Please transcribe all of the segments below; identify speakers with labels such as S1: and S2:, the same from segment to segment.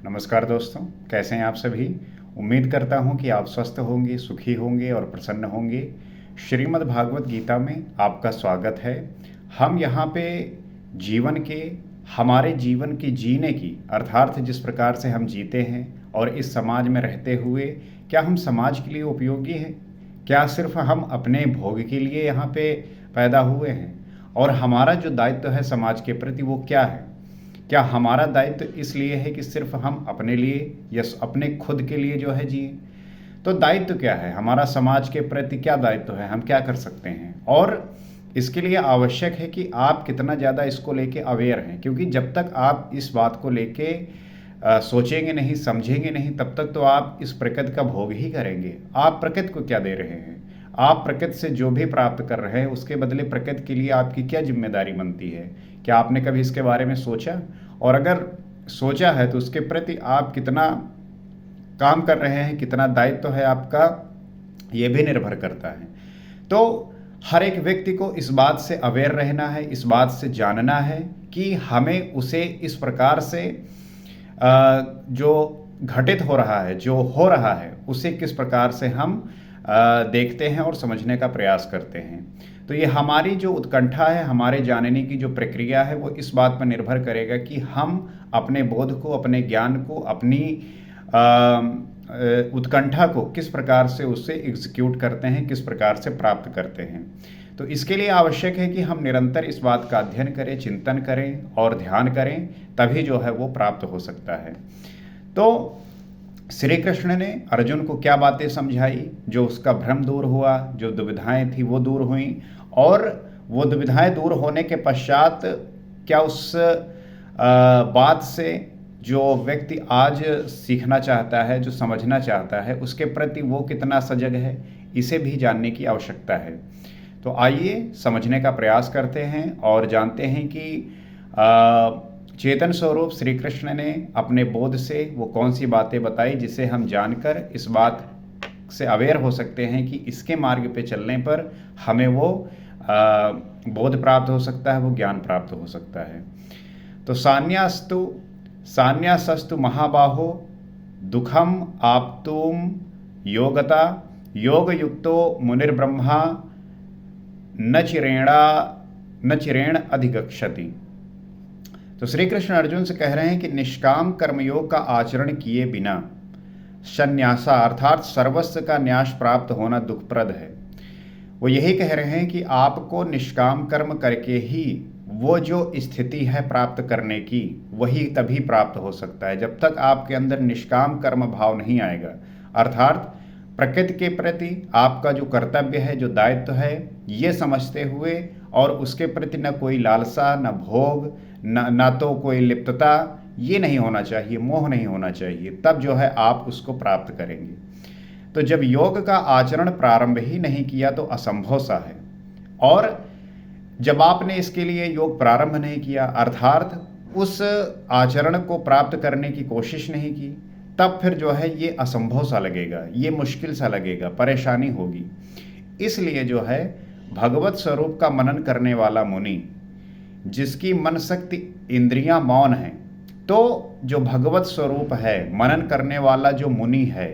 S1: नमस्कार दोस्तों, कैसे हैं आप सभी। उम्मीद करता हूं कि आप स्वस्थ होंगे, सुखी होंगे और प्रसन्न होंगे। श्रीमद् भागवत गीता में आपका स्वागत है। हम यहाँ पे जीवन के हमारे जीवन की जीने की अर्थात जिस प्रकार से हम जीते हैं और इस समाज में रहते हुए क्या हम समाज के लिए उपयोगी हैं, क्या सिर्फ हम अपने भोग के लिए यहाँ पे पैदा हुए हैं, और हमारा जो दायित्व है समाज के प्रति वो क्या है। क्या हमारा दायित्व इसलिए है कि सिर्फ हम अपने लिए या अपने खुद के लिए जो है जिए। तो दायित्व क्या है हमारा, समाज के प्रति क्या दायित्व है, हम क्या कर सकते हैं। और इसके लिए आवश्यक है कि आप कितना ज़्यादा इसको लेके अवेयर हैं, क्योंकि जब तक आप इस बात को लेके सोचेंगे नहीं, समझेंगे नहीं, तब तक तो आप इस प्रकृति का भोग ही करेंगे। आप प्रकृति को क्या दे रहे हैं, आप प्रकृति से जो भी प्राप्त कर रहे हैं उसके बदले प्रकृति के लिए आपकी क्या जिम्मेदारी बनती है। क्या आपने कभी इसके बारे में सोचा? और अगर सोचा है तो उसके प्रति आप कितना काम कर रहे हैं, कितना दायित्व है आपका, ये भी निर्भर करता है। तो हर एक व्यक्ति को इस बात से अवेयर रहना है, इस बात से जानना है कि हमें उसे इस प्रकार से जो घटित हो रहा है, जो हो रहा है, उसे किस प्रकार से हम देखते हैं और समझने का प्रयास करते हैं। तो ये हमारी जो उत्कंठा है, हमारे जानने की जो प्रक्रिया है, वो इस बात पर निर्भर करेगा कि हम अपने बोध को, अपने ज्ञान को, अपनी उत्कंठा को किस प्रकार से उससे एग्जीक्यूट करते हैं, किस प्रकार से प्राप्त करते हैं। तो इसके लिए आवश्यक है कि हम निरंतर इस बात का अध्ययन करें, चिंतन करें और ध्यान करें, तभी जो है वो प्राप्त हो सकता है। तो श्री कृष्ण ने अर्जुन को क्या बातें समझाई, जो उसका भ्रम दूर हुआ, जो दुविधाएं थी वो दूर हुई, और वो दुविधाएं दूर होने के पश्चात क्या उस बात से जो व्यक्ति आज सीखना चाहता है, जो समझना चाहता है, उसके प्रति वो कितना सजग है, इसे भी जानने की आवश्यकता है। तो आइए समझने का प्रयास करते हैं और जानते हैं कि चेतन स्वरूप श्री कृष्ण ने अपने बोध से वो कौन सी बातें बताई जिसे हम जानकर इस बात से अवेयर हो सकते हैं कि इसके मार्ग पे चलने पर हमें वो बोध प्राप्त हो सकता है, वो ज्ञान प्राप्त हो सकता है। तो सान्यासस्तु महाबाहो दुखम आप्तुम योगता योगयुक्तो मुनिर्ब्रह्मा न चिरेण अधिगच्छति। तो श्री कृष्ण अर्जुन से कह रहे हैं कि निष्काम कर्मयोग का आचरण किए बिना संन्यासा अर्थात सर्वस्व का न्यास प्राप्त होना दुखप्रद है। वो यही कह रहे हैं कि आपको निष्काम कर्म करके ही वो जो स्थिति है प्राप्त करने की, वही तभी प्राप्त हो सकता है। जब तक आपके अंदर निष्काम कर्म भाव नहीं आएगा, अर्थात प्रकृति के प्रति आपका जो कर्तव्य है, जो दायित्व है, ये समझते हुए और उसके प्रति न कोई लालसा, न भोग, न तो कोई लिप्तता, ये नहीं होना चाहिए, मोह नहीं होना चाहिए, तब जो है आप उसको प्राप्त करेंगे। तो जब योग का आचरण प्रारंभ ही नहीं किया तो असंभव सा है, और जब आपने इसके लिए योग प्रारंभ नहीं किया, अर्थात उस आचरण को प्राप्त करने की कोशिश नहीं की, तब फिर जो है ये असंभव सा लगेगा, ये मुश्किल सा लगेगा, परेशानी होगी। इसलिए जो है भगवत स्वरूप का मनन करने वाला मुनि, जिसकी मन शक्ति इंद्रियां मौन है, तो जो भगवत स्वरूप है, मनन करने वाला जो मुनि है,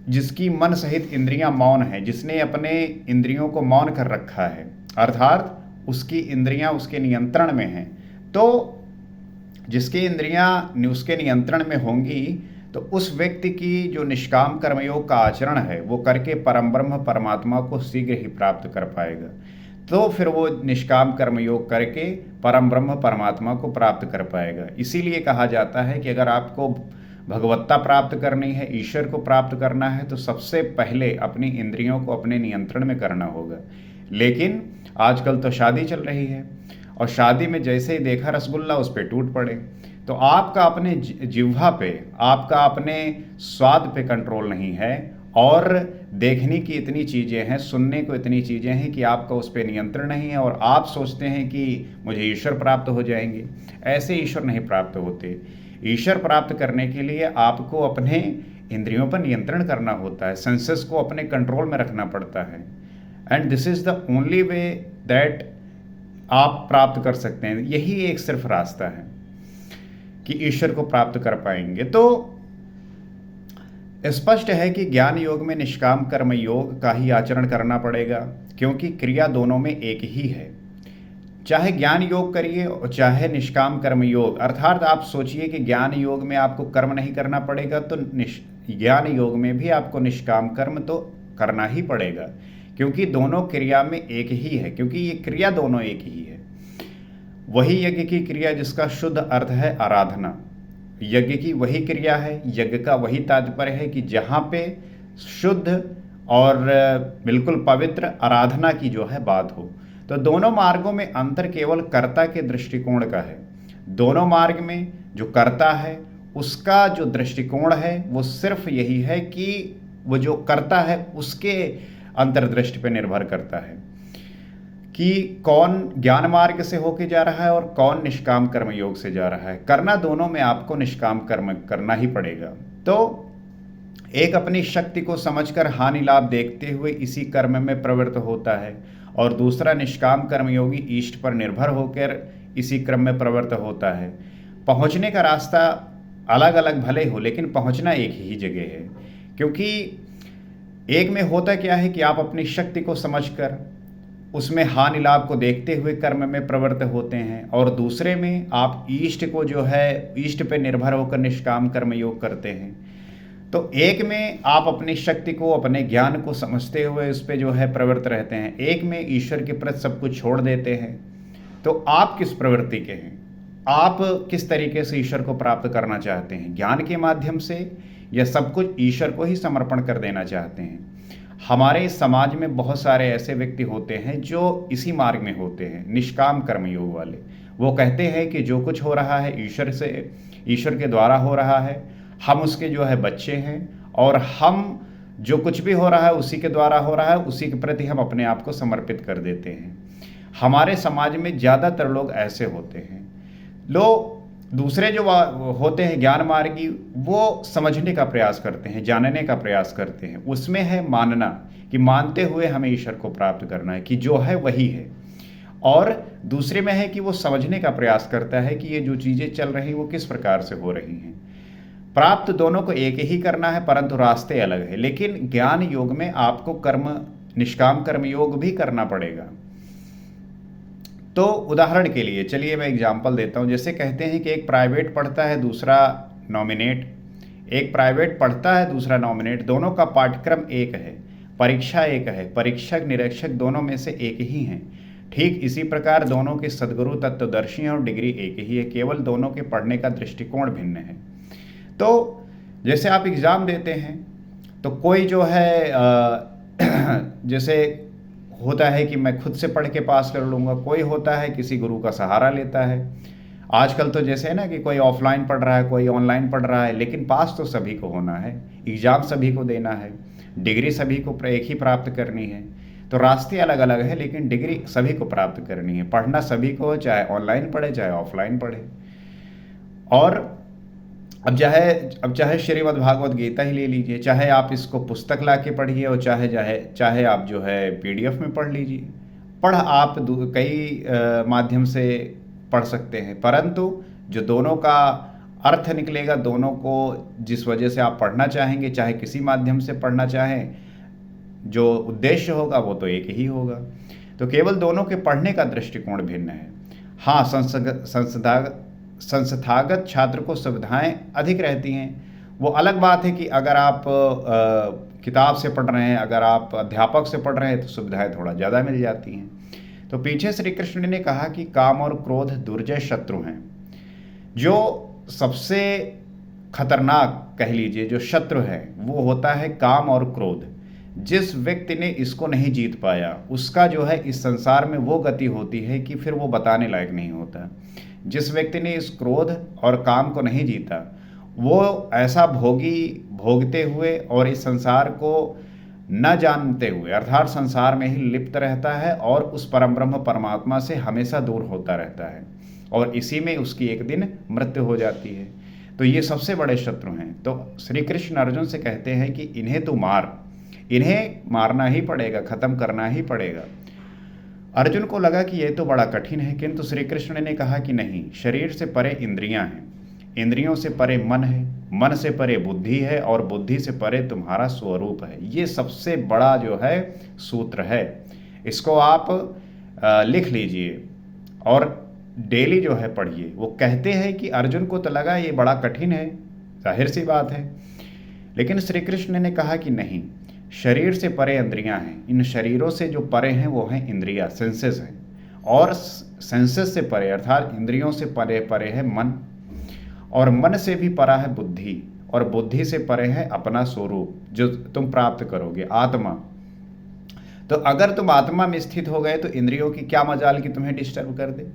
S1: जिसकी मन सहित इंद्रियां मौन है, जिसने अपने इंद्रियों को मौन कर रखा है, अर्थात उसकी इंद्रियां उसके नियंत्रण में हैं, तो जिसकी इंद्रियां उसके नियंत्रण में होंगी, तो उस व्यक्ति की जो निष्काम कर्मयोग का आचरण है वो करके परम ब्रह्म परमात्मा को शीघ्र ही प्राप्त कर पाएगा। तो फिर वो निष्काम कर्मयोग करके परम ब्रह्म परमात्मा को प्राप्त कर पाएगा। इसीलिए कहा जाता है कि अगर आपको भगवत्ता प्राप्त करनी है, ईश्वर को प्राप्त करना है, तो सबसे पहले अपनी इंद्रियों को अपने नियंत्रण में करना होगा। लेकिन आजकल तो शादी चल रही है, और शादी में जैसे ही देखा रसगुल्ला उस पर टूट पड़े। तो आपका अपने जिह्वा पे, आपका अपने स्वाद पे कंट्रोल नहीं है, और देखने की इतनी चीज़ें हैं, सुनने को इतनी चीज़ें हैं कि आपका उस पर नियंत्रण नहीं है, और आप सोचते हैं कि मुझे ईश्वर प्राप्त हो जाएंगे। ऐसे ईश्वर नहीं प्राप्त होते। ईश्वर प्राप्त करने के लिए आपको अपने इंद्रियों पर नियंत्रण करना होता है, सेंसेस को अपने कंट्रोल में रखना पड़ता है। And this is the only way that आप प्राप्त कर सकते हैं। यही एक सिर्फ रास्ता है कि ईश्वर को प्राप्त कर पाएंगे। तो स्पष्ट है कि ज्ञान योग में निष्काम कर्म योग का ही आचरण करना पड़ेगा, क्योंकि क्रिया दोनों में एक ही है। चाहे ज्ञान योग करिए और चाहे निष्काम कर्म योग, अर्थात आप सोचिए कि ज्ञान योग में आपको कर्म नहीं करना पड़ेगा, तो ज्ञान योग में भी आपको निष्काम कर्म तो करना ही पड़ेगा, क्योंकि दोनों क्रिया में एक ही है, क्योंकि ये क्रिया दोनों एक ही है। वही यज्ञ की क्रिया जिसका शुद्ध अर्थ है आराधना, यज्ञ की वही क्रिया है, यज्ञ का वही तात्पर्य है कि जहाँ पे शुद्ध और बिल्कुल पवित्र आराधना की जो है बात हो। तो दोनों मार्गों में अंतर केवल कर्ता के दृष्टिकोण का है। दोनों मार्ग में जो कर्ता है उसका जो दृष्टिकोण है वो सिर्फ यही है कि वो जो करता है उसके अंतर्दृष्टि पर निर्भर करता है कि कौन ज्ञान मार्ग से होके जा रहा है और कौन निष्काम कर्म योग से जा रहा है। करना दोनों में आपको निष्काम कर्म करना ही पड़ेगा। तो एक अपनी शक्ति को समझकर हानि लाभ देखते हुए इसी कर्म में प्रवृत्त होता है, और दूसरा निष्काम कर्मयोगी इष्ट पर निर्भर होकर इसी क्रम में प्रवृत्त होता है। पहुंचने का रास्ता अलग अलग भले हो, लेकिन पहुंचना एक ही जगह है। क्योंकि एक में होता क्या है कि आप अपनी शक्ति को समझकर उसमें हानि लाभ को देखते हुए कर्म में प्रवृत्त होते हैं, और दूसरे में आप इष्ट को जो है इष्ट पे निर्भर होकर निष्काम कर्म योग करते हैं। तो एक में आप अपनी शक्ति को अपने ज्ञान को समझते हुए उस पर जो है प्रवृत्त रहते हैं, एक में ईश्वर के प्रति सब कुछ छोड़ देते हैं। तो आप किस प्रवृत्ति के हैं? आप किस तरीके से ईश्वर को प्राप्त करना चाहते हैं? ज्ञान के माध्यम से या सब कुछ ईश्वर को ही समर्पण कर देना चाहते हैं? हमारे समाज में बहुत सारे ऐसे व्यक्ति होते हैं जो इसी मार्ग में होते हैं, निष्काम कर्मयोग वाले। वो कहते हैं कि जो कुछ हो रहा है ईश्वर से, ईश्वर के द्वारा हो रहा है, हम उसके जो है बच्चे हैं, और हम जो कुछ भी हो रहा है उसी के द्वारा हो रहा है, उसी के प्रति हम अपने आप को समर्पित कर देते हैं। हमारे समाज में ज़्यादातर लोग ऐसे होते हैं। लोग दूसरे जो होते हैं ज्ञान मार्गी, वो समझने का प्रयास करते हैं, जानने का प्रयास करते हैं। उसमें है मानना, कि मानते हुए हमें ईश्वर को प्राप्त करना है, कि जो है वही है। और दूसरे में है कि वो समझने का प्रयास करता है कि ये जो चीज़ें चल रही वो किस प्रकार से हो रही हैं। प्राप्त दोनों को एक ही करना है, परंतु रास्ते अलग है। लेकिन ज्ञान योग में आपको कर्म निष्काम कर्म योग भी करना पड़ेगा। तो उदाहरण के लिए चलिए मैं एग्जांपल देता हूँ। जैसे कहते हैं कि एक प्राइवेट पढ़ता है, दूसरा नॉमिनेट, एक प्राइवेट पढ़ता है, दूसरा नॉमिनेट, दोनों का पाठ्यक्रम एक है, परीक्षा एक है, परीक्षक निरीक्षक दोनों में से एक ही हैं। ठीक इसी प्रकार दोनों के सद्गुरु तत्वदर्शी हैं और डिग्री एक ही है, केवल दोनों के पढ़ने का दृष्टिकोण भिन्न है। तो जैसे आप एग्ज़ाम देते हैं तो कोई जो है जैसे होता है कि मैं खुद से पढ़ के पास कर लूँगा, कोई होता है किसी गुरु का सहारा लेता है। आजकल तो जैसे है ना कि कोई ऑफलाइन पढ़ रहा है, कोई ऑनलाइन पढ़ रहा है, लेकिन पास तो सभी को होना है, एग्ज़ाम सभी को देना है, डिग्री सभी को एक ही प्राप्त करनी है। तो रास्ते अलग अलग है, लेकिन डिग्री सभी को प्राप्त करनी है। पढ़ना सभी को, चाहे ऑनलाइन पढ़े चाहे ऑफलाइन पढ़े। और अब चाहे श्रीमद् भागवत गीता ही ले लीजिए, चाहे आप इसको पुस्तक ला के पढ़िए और चाहे आप जो है पीडीएफ में पढ़ लीजिए। पढ़ आप कई माध्यम से पढ़ सकते हैं, परंतु जो दोनों का अर्थ निकलेगा, दोनों को जिस वजह से आप पढ़ना चाहेंगे, चाहे किसी माध्यम से पढ़ना चाहें, जो उद्देश्य होगा वो तो एक ही होगा। तो केवल दोनों के पढ़ने का दृष्टिकोण भिन्न है। हाँ, संस्थागत छात्र को सुविधाएं अधिक रहती हैं। वो अलग बात है कि अगर आप किताब से पढ़ रहे हैं, अगर आप अध्यापक से पढ़ रहे हैं तो सुविधाएं थोड़ा ज़्यादा मिल जाती हैं। तो पीछे श्री कृष्ण ने कहा कि काम और क्रोध दुर्जय शत्रु हैं। जो सबसे खतरनाक कह लीजिए जो शत्रु है वो होता है काम और क्रोध। जिस व्यक्ति ने इसको नहीं जीत पाया उसका जो है इस संसार में वो गति होती है कि फिर वो बताने लायक नहीं होता। जिस व्यक्ति ने इस क्रोध और काम को नहीं जीता वो ऐसा भोगते हुए और इस संसार को न जानते हुए अर्थात संसार में ही लिप्त रहता है और उस परम ब्रह्म परमात्मा से हमेशा दूर होता रहता है, और इसी में उसकी एक दिन मृत्यु हो जाती है। तो ये सबसे बड़े शत्रु हैं। तो श्री कृष्ण अर्जुन से कहते हैं कि इन्हें तू मार, इन्हें मारना ही पड़ेगा, ख़त्म करना ही पड़ेगा। अर्जुन को लगा कि यह तो बड़ा कठिन है, किंतु श्री कृष्ण ने कहा कि नहीं, शरीर से परे इंद्रियां हैं, इंद्रियों से परे मन है, मन से परे बुद्धि है और बुद्धि से परे तुम्हारा स्वरूप है। ये सबसे बड़ा जो है सूत्र है। इसको आप लिख लीजिए और डेली जो है पढ़िए। वो कहते हैं कि अर्जुन को तो लगा ये बड़ा कठिन है, जाहिर सी बात है, लेकिन श्री कृष्ण ने कहा कि नहीं, शरीर से परे इंद्रियां हैं, इन शरीरों से जो परे हैं वो हैं इंद्रियां, सेंसेस हैं, और सेंसेस से परे अर्थात इंद्रियों से परे परे है मन, और मन से भी परा है बुद्धि, और बुद्धि से परे है अपना स्वरूप जो तुम प्राप्त करोगे, आत्मा। तो अगर तुम आत्मा में स्थित हो गए तो इंद्रियों की क्या मजाल कि तुम्हें डिस्टर्ब कर दे।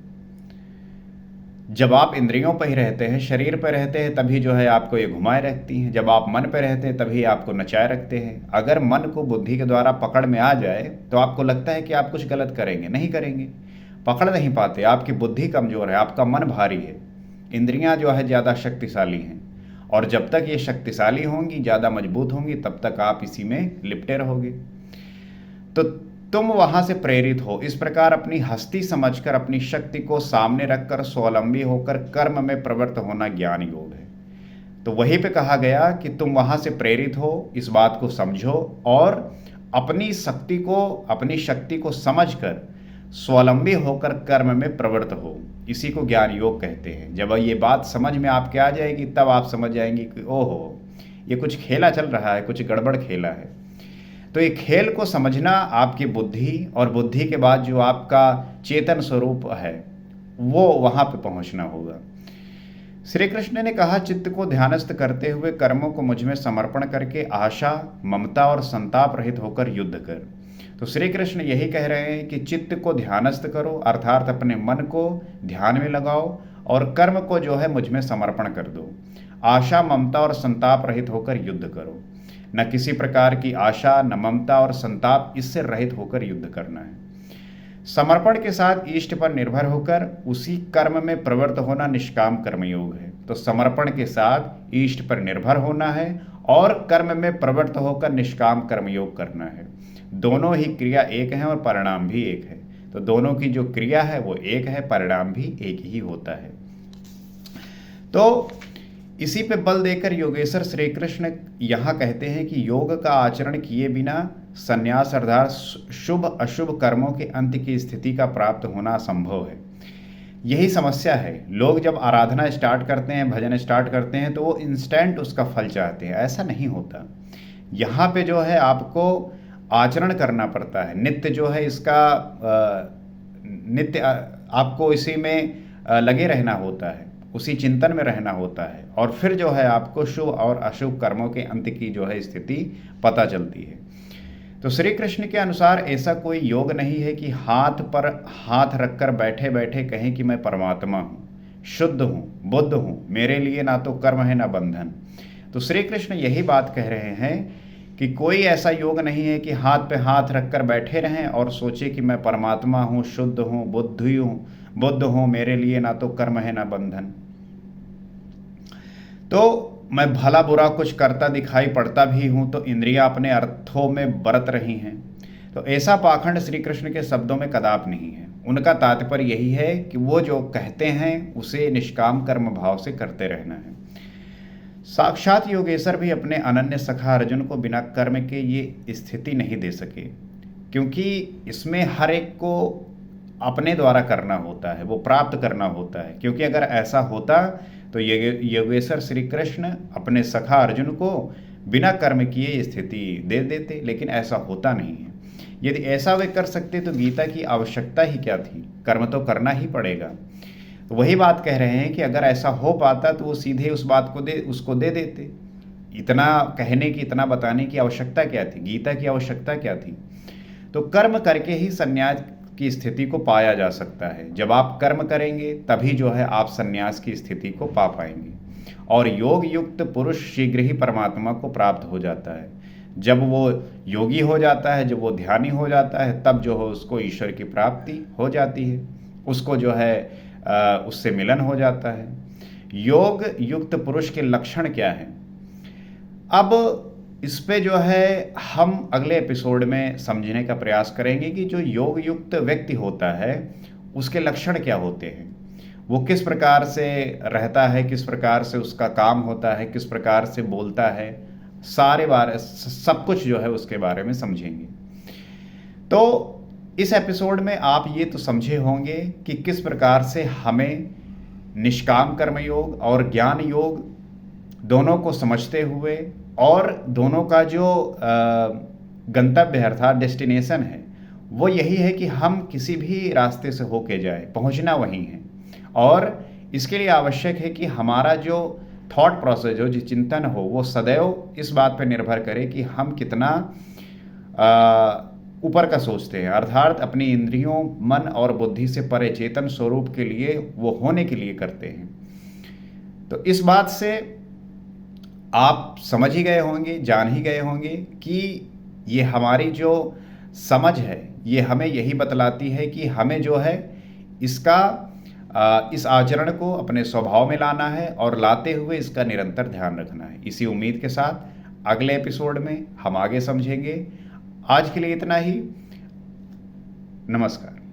S1: जब आप इंद्रियों पर ही रहते हैं, शरीर पर रहते हैं, तभी जो है आपको ये घुमाए रखती हैं। जब आप मन पर रहते हैं तभी आपको नचाए रखते हैं। अगर मन को बुद्धि के द्वारा पकड़ में आ जाए तो आपको लगता है कि आप कुछ गलत करेंगे, नहीं करेंगे, पकड़ नहीं पाते। आपकी बुद्धि कमज़ोर है, आपका मन भारी है, इंद्रियां जो है ज़्यादा शक्तिशाली हैं, और जब तक ये शक्तिशाली होंगी, ज़्यादा मजबूत होंगी, तब तक आप इसी में लिपटे रहोगे। तो तुम वहां से प्रेरित हो। इस प्रकार अपनी हस्ती समझकर, अपनी शक्ति को सामने रखकर स्वावलंबी होकर कर्म में प्रवृत्त होना ज्ञान योग है। तो वहीं पे कहा गया कि तुम वहां से प्रेरित हो, इस बात को समझो और अपनी शक्ति को समझकर स्वावलंबी होकर कर्म में प्रवृत्त हो। इसी को ज्ञान योग कहते हैं। जब ये बात समझ में आपके आ जाएगी तब आप समझ जाएंगे कि ओहो, ये कुछ खेला चल रहा है, कुछ गड़बड़ खेला है। तो ये खेल को समझना आपकी बुद्धि, और बुद्धि के बाद जो आपका चेतन स्वरूप है वो वहां पे पहुंचना होगा। श्री कृष्ण ने कहा, चित्त को ध्यानस्थ करते हुए कर्मों को मुझ में समर्पण करके आशा, ममता और संताप रहित होकर युद्ध कर। तो श्री कृष्ण यही कह रहे हैं कि चित्त को ध्यानस्थ करो, अर्थात अपने मन को ध्यान में लगाओ और कर्म को जो है मुझ में समर्पण कर दो। आशा, ममता और संताप रहित होकर युद्ध करो। न किसी प्रकार की आशा, न ममता और संताप, इससे रहित होकर युद्ध करना है। समर्पण के साथ इष्ट पर निर्भर होकर उसी कर्म में प्रवृत्त होना निष्काम कर्मयोग है। तो समर्पण के साथ इष्ट पर निर्भर होना है और कर्म में प्रवृत्त होकर निष्काम कर्मयोग करना है। दोनों ही क्रिया एक है और परिणाम भी एक है। तो दोनों की जो क्रिया है वो एक है, परिणाम भी एक ही होता है। तो इसी पे बल देकर योगेश्वर श्री कृष्ण यहाँ कहते हैं कि योग का आचरण किए बिना संन्यास अर्थात शुभ अशुभ कर्मों के अंत की स्थिति का प्राप्त होना असंभव है। यही समस्या है। लोग जब आराधना स्टार्ट करते हैं, भजन स्टार्ट करते हैं, तो वो इंस्टेंट उसका फल चाहते हैं। ऐसा नहीं होता। यहाँ पे जो है आपको आचरण करना पड़ता है। नित्य जो है इसका नित्य आपको इसी में लगे रहना होता है, उसी चिंतन में रहना होता है, और फिर जो है आपको शुभ और अशुभ कर्मों के अंत की जो है स्थिति पता चलती है। तो श्री कृष्ण के अनुसार ऐसा कोई योग नहीं है कि हाथ पर हाथ रखकर बैठे बैठे कहें कि मैं परमात्मा हूँ, शुद्ध हूँ, बुद्ध हूँ, मेरे लिए ना तो कर्म है ना बंधन। तो श्री कृष्ण यही बात कह रहे हैं कि कोई ऐसा योग नहीं है कि हाथ पे हाथ रखकर बैठे रहें और सोचे कि मैं परमात्मा हूँ, शुद्ध हूँ, बुद्ध हूँ, मेरे लिए ना तो कर्म है ना बंधन। तो मैं भला बुरा कुछ करता दिखाई पड़ता भी हूँ तो इंद्रियां अपने अर्थों में बरत रही हैं। तो ऐसा पाखंड श्री कृष्ण के शब्दों में कदाप नहीं है। उनका तात्पर्य यही है कि वो जो कहते हैं उसे निष्काम कर्म भाव से करते रहना है। साक्षात योगेश्वर भी अपने अनन्य सखा अर्जुन को बिना कर्म के ये स्थिति नहीं दे सके, क्योंकि इसमें हर एक को अपने द्वारा करना होता है, वो प्राप्त करना होता है। क्योंकि अगर ऐसा होता तो योगेश्वर श्री कृष्ण अपने सखा अर्जुन को बिना कर्म किए स्थिति दे देते, लेकिन ऐसा होता नहीं है। यदि ऐसा वे कर सकते तो गीता की आवश्यकता ही क्या थी, कर्म तो करना ही पड़ेगा। तो वही बात कह रहे हैं कि अगर ऐसा हो पाता तो वो सीधे उस बात को उसको दे देते। इतना कहने की, इतना बताने की आवश्यकता क्या थी, गीता की आवश्यकता क्या थी। तो कर्म करके ही संन्यास की स्थिति को पाया जा सकता है। जब आप कर्म करेंगे तभी जो है आप संन्यास की स्थिति को पा पाएंगे, और योग युक्त पुरुष शीघ्र ही परमात्मा को प्राप्त हो जाता है। जब वो योगी हो जाता है, जब वो ध्यानी हो जाता है, तब जो है उसको ईश्वर की प्राप्ति हो जाती है, उसको जो है उससे मिलन हो जाता है। योग युक्त पुरुष के लक्षण क्या हैं? अब इस पे जो है हम अगले एपिसोड में समझने का प्रयास करेंगे कि जो योग युक्त व्यक्ति होता है उसके लक्षण क्या होते हैं, वो किस प्रकार से रहता है, किस प्रकार से उसका काम होता है, किस प्रकार से बोलता है, सब कुछ जो है उसके बारे में समझेंगे। तो इस एपिसोड में आप ये तो समझे होंगे कि किस प्रकार से हमें निष्काम कर्म योग और ज्ञान योग दोनों को समझते हुए और दोनों का जो गंतव्य है अर्थात डेस्टिनेशन है वो यही है कि हम किसी भी रास्ते से होके जाए, पहुंचना वहीं है। और इसके लिए आवश्यक है कि हमारा जो थॉट प्रोसेस हो, जो चिंतन हो, वो सदैव इस बात पर निर्भर करे कि हम कितना ऊपर का सोचते हैं, अर्थात अपनी इंद्रियों, मन और बुद्धि से परे चेतन स्वरूप के लिए वो होने के लिए करते हैं। तो इस बात से आप समझ ही गए होंगे, जान ही गए होंगे कि ये हमारी जो समझ है ये हमें यही बतलाती है कि हमें जो है इस आचरण को अपने स्वभाव में लाना है और लाते हुए इसका निरंतर ध्यान रखना है। इसी उम्मीद के साथ अगले एपिसोड में हम आगे समझेंगे। आज के लिए इतना ही। नमस्कार।